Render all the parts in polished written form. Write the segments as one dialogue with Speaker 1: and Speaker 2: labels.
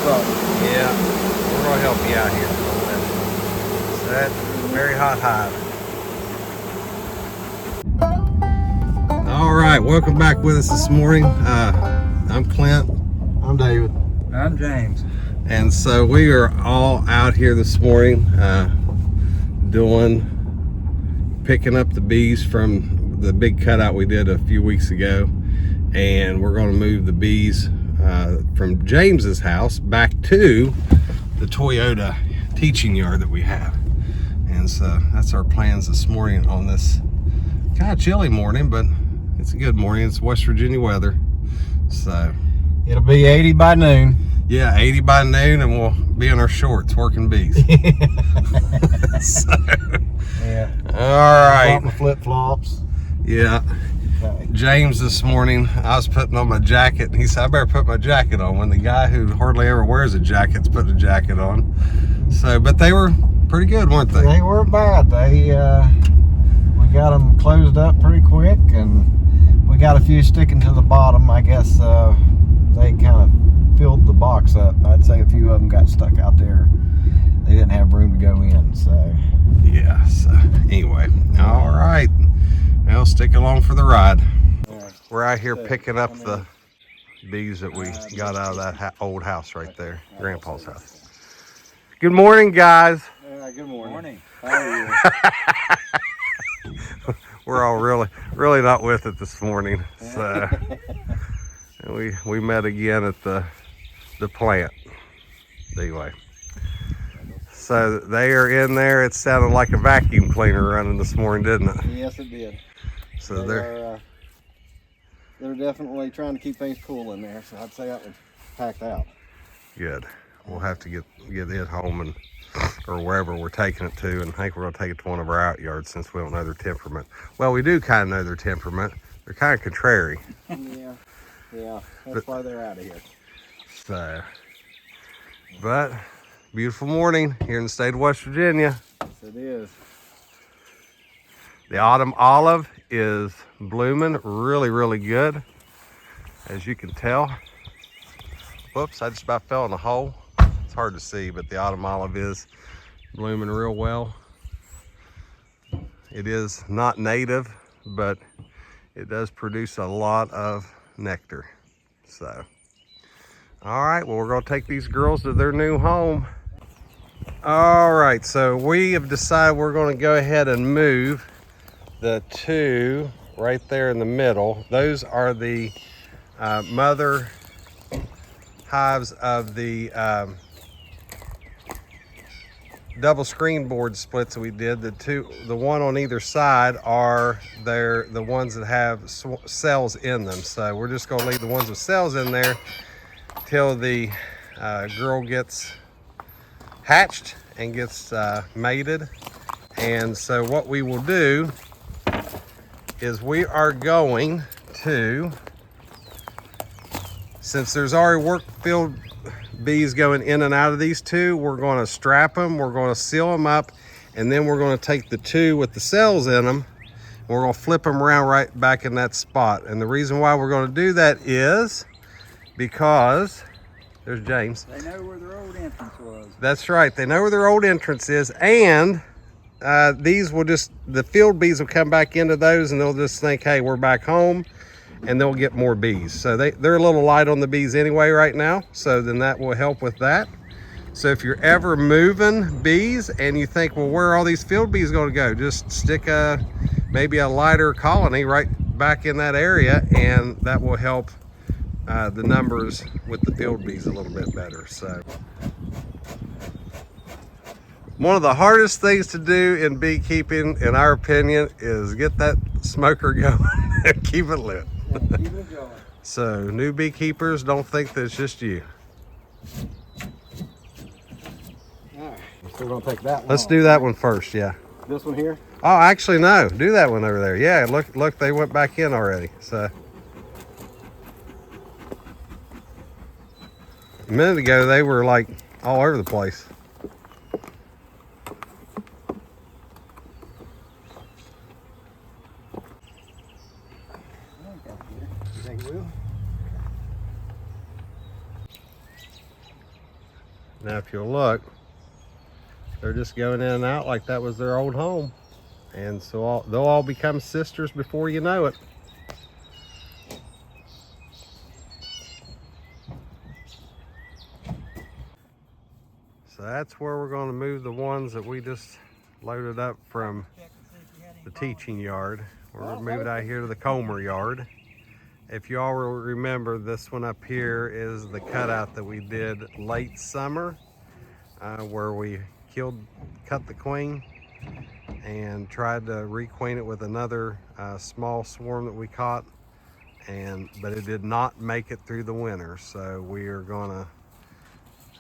Speaker 1: problem.
Speaker 2: Yeah, we're gonna help you out here a little bit. So that's a very hot hive. All right, welcome back with us this morning. I'm Clint.
Speaker 1: I'm David.
Speaker 3: I'm James.
Speaker 2: And so we are all out here this morning picking up the bees from the big cutout we did a few weeks ago. And we're going to move the bees from James's house back to the Toyota teaching yard that we have. And so that's our plans this morning on this kind of chilly morning, but it's a good morning. It's West Virginia weather. So
Speaker 1: It'll be 80 by noon.
Speaker 2: yeah, 80 by noon, and we'll be in our shorts working bees. So,
Speaker 1: Yeah.
Speaker 2: all right.
Speaker 1: Bought my flip-flops.
Speaker 2: Yeah.
Speaker 1: Okay.
Speaker 2: James this morning, I was putting on my jacket, and he said, I better put my jacket on, when the guy who hardly ever wears a jacket's putting a jacket on. So, but they were pretty good, weren't they?
Speaker 1: They weren't bad. We got them closed up pretty quick, and we got a few sticking to the bottom. I guess they kind of filled the box up. I'd say a few of them got stuck out there. They didn't have room to go in, so.
Speaker 2: Yeah, so anyway, all right. Well, stick along for the ride. We're out here picking up the bees that we got out of that old house right there, Grandpa's house. Good morning, guys.
Speaker 1: Yeah, good morning.
Speaker 3: Morning.
Speaker 1: How are you?
Speaker 2: We're all really not with it this morning. So we met again at the plant. Anyway. So they are in there. It sounded like a vacuum cleaner running this morning, didn't it?
Speaker 1: Yes, it did.
Speaker 2: So they're
Speaker 1: definitely trying to keep things cool in there, so I'd say that was packed out.
Speaker 2: good. We'll have to get it home or wherever we're taking it to, and I think we're gonna take it to one of our out yards since we don't know their temperament. Well, we do kind of know their temperament. They're kind of contrary.
Speaker 1: Yeah, that's why they're out of here.
Speaker 2: So, but beautiful morning here in the state of West Virginia.
Speaker 1: Yes, it is.
Speaker 2: The autumn olive is blooming really good, as you can tell. Whoops, I just about fell in a hole. It's hard to see, but the autumn olive is blooming real well. It is not native, but it does produce a lot of nectar. So, all right, well, we're gonna take these girls to their new home. All right, so we have decided we're gonna go ahead and move the two right there in the middle. Those are the mother hives of the double screen board splits that we did. The one on either side are the ones that have cells in them. So we're just gonna leave the ones with cells in there till the girl gets hatched and gets mated. And so what we will do is we are going to, since there's already work filled bees going in and out of these two, we're going to strap them, we're going to seal them up, and then we're going to take the two with the cells in them, and we're going to flip them around right back in that spot. And the reason why we're going to do that is because there's James.
Speaker 3: They know where their old entrance was.
Speaker 2: That's right, they know where their old entrance is, and these will the field bees will come back into those, and they'll just think, hey, we're back home, and they'll get more bees. So they're a little light on the bees anyway right now, so then that will help with that. So if you're ever moving bees and you think, well, where are all these field bees going to go, just stick maybe a lighter colony right back in that area, and that will help the numbers with the field bees a little bit better. So one of the hardest things to do in beekeeping, in our opinion, is get that smoker going and keep it lit.
Speaker 1: Keep it going.
Speaker 2: So new beekeepers, don't think that it's just you.
Speaker 1: All right, so we're gonna take that one.
Speaker 2: Let's
Speaker 1: off.
Speaker 2: do that one first, yeah.
Speaker 1: This one here?
Speaker 2: Oh, actually, no. Do that one over there. Yeah, look, they went back in already. So a minute ago, they were like all over the place. Now if you'll look, they're just going in and out like that was their old home. And so they'll all become sisters before you know it. So that's where we're going to move the ones that we just loaded up from the teaching yard. We're going to move it out here to the Comer yard. If you all will remember, this one up here is the cutout that we did late summer, where we cut the queen and tried to requeen it with another small swarm that we caught, but it did not make it through the winter. So we are going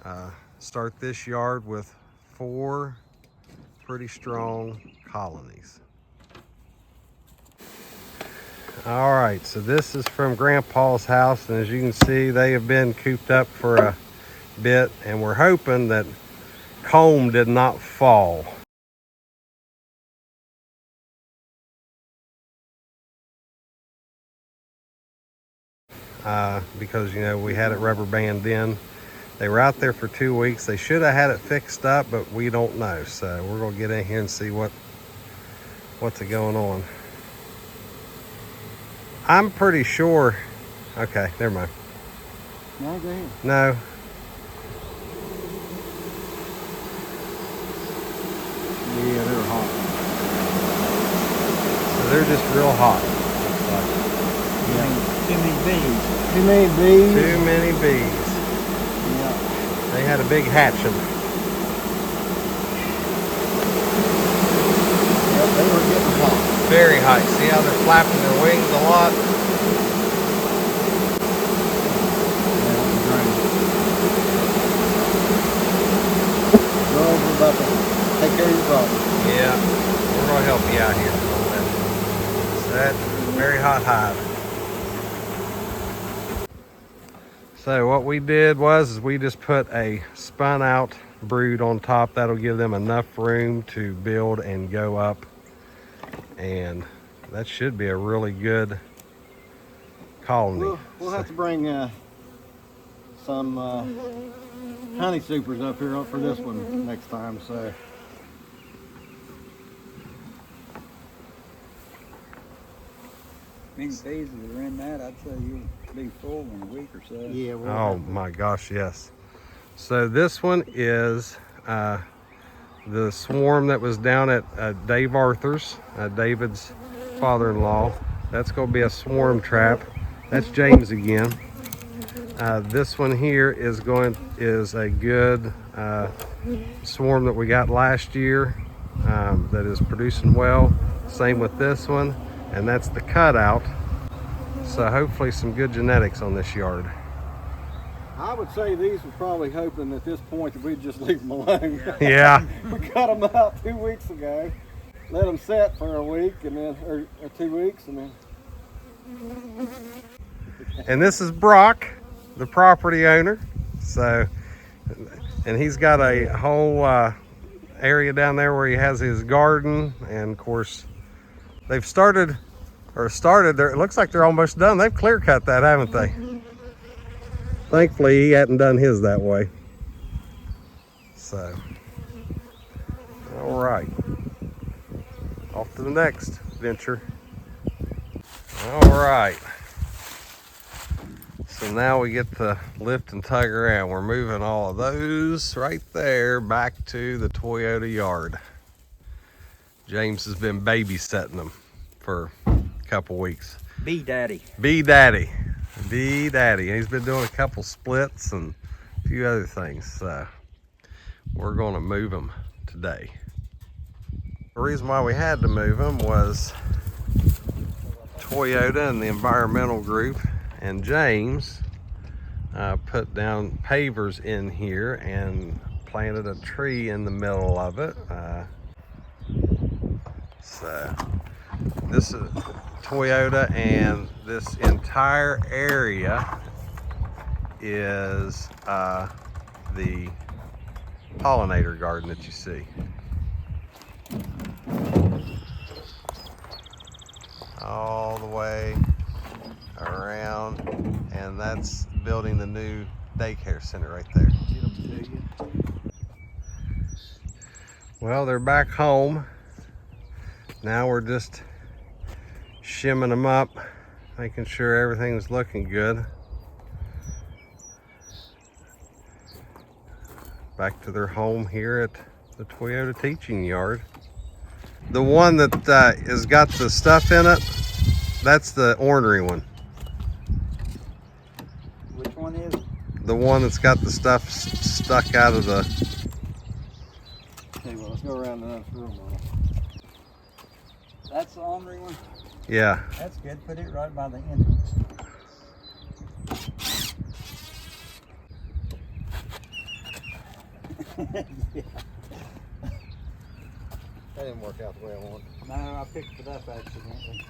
Speaker 2: to start this yard with 4 pretty strong colonies. All right, so this is from Grandpa's house, and as you can see, they have been cooped up for a bit, and we're hoping that comb did not fall. Because, you know, we had it rubber banded in. They were out there for 2 weeks. They should have had it fixed up, but we don't know. So we're gonna get in here and see what's going on. I'm pretty sure. Okay, never mind.
Speaker 1: No, go ahead.
Speaker 2: No.
Speaker 1: Yeah, they're hot.
Speaker 2: So they're just real hot.
Speaker 1: Yeah.
Speaker 3: Too many bees.
Speaker 1: Too many bees.
Speaker 2: Too many bees.
Speaker 1: Yeah.
Speaker 2: They had a big hatching.
Speaker 1: Yep, they were getting hot.
Speaker 2: Very hot. See how they're flapping their wings a lot?
Speaker 1: Girls are about to take care of your problem.
Speaker 2: Yeah, we're gonna help you out here a little bit. So that's a very hot hive. So what we did was we just put a spun out brood on top. That'll give them enough room to build and go up. And that should be a really good colony.
Speaker 1: We'll have to bring some honey supers up here for this one next time. So
Speaker 3: Many bees that are in that, I'd say you'll be full in a week or so.
Speaker 1: yeah.
Speaker 2: Oh my gosh, yes. So this one is the swarm that was down at Dave Arthur's, David's father-in-law. That's going to be a swarm trap. That's James again. This one here is a good swarm that we got last year that is producing well. Same with this one, and that's the cutout. So hopefully some good genetics on this yard.
Speaker 1: I would say these were probably hoping at this point that we'd just leave them alone.
Speaker 2: Yeah.
Speaker 1: We cut them out 2 weeks ago, let them set for a week and then, or 2 weeks, and then.
Speaker 2: And this is Brock, the property owner. So, and he's got a whole area down there where he has his garden, and of course, they've started there. It looks like they're almost done. They've clear cut that, haven't they? Thankfully, he hadn't done his that way. So, all right, off to the next venture. All right. So now we get to lift and tug around. We're moving all of those right there back to the Toyota yard. James has been babysitting them for a couple weeks.
Speaker 3: Bee daddy.
Speaker 2: Bee daddy. Bee daddy. He's been doing a couple splits and a few other things. So we're gonna move them today. The reason why we had to move them was Toyota and the environmental group and James put down pavers in here and planted a tree in the middle of it. So this is Toyota, and this entire area is the pollinator garden that you see. All the way around, and that's building the new daycare center right there. Well, they're back home. Now we're just shimming them up, making sure everything's looking good. Back to their home here at the Toyota Teaching Yard. The one that has got the stuff in it, that's the ornery one.
Speaker 3: Which one is it?
Speaker 2: The one that's got the stuff stuck out of the...
Speaker 1: Okay, well, let's go around the next room.
Speaker 3: That's the ornery one?
Speaker 2: Yeah.
Speaker 3: That's good. Put it right by the entrance. Yeah.
Speaker 1: That didn't work out the way I wanted.
Speaker 3: No, I picked it up accidentally.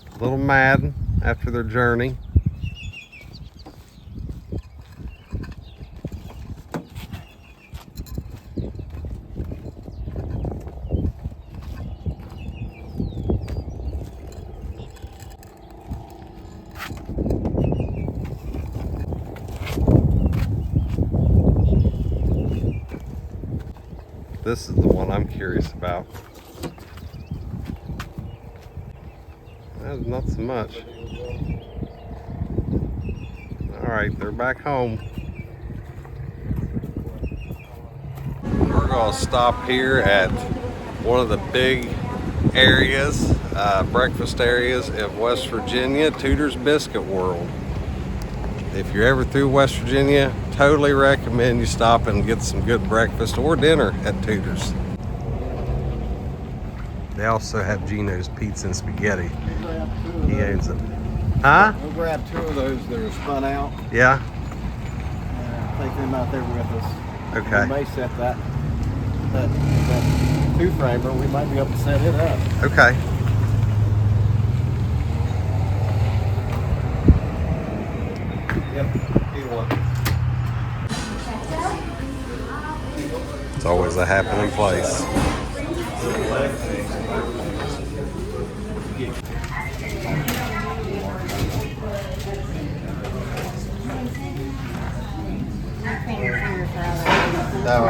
Speaker 2: A little mad after their journey. This is the one I'm curious about. That's not so much. All right, they're back home. We're gonna stop here at one of the big areas, breakfast areas of West Virginia, Tudor's Biscuit World. If you're ever through West Virginia, totally recommend you stop and get some good breakfast or dinner at Tudor's. They also have Gino's Pizza and Spaghetti. He owns it. Huh?
Speaker 1: We'll grab 2 of those that are spun out.
Speaker 2: Yeah?
Speaker 1: Take them out there with us.
Speaker 2: Okay.
Speaker 1: We may set that 2-framer, we might be able to set it up.
Speaker 2: Okay.
Speaker 1: Yep, either one.
Speaker 2: It's always a happening place.
Speaker 1: All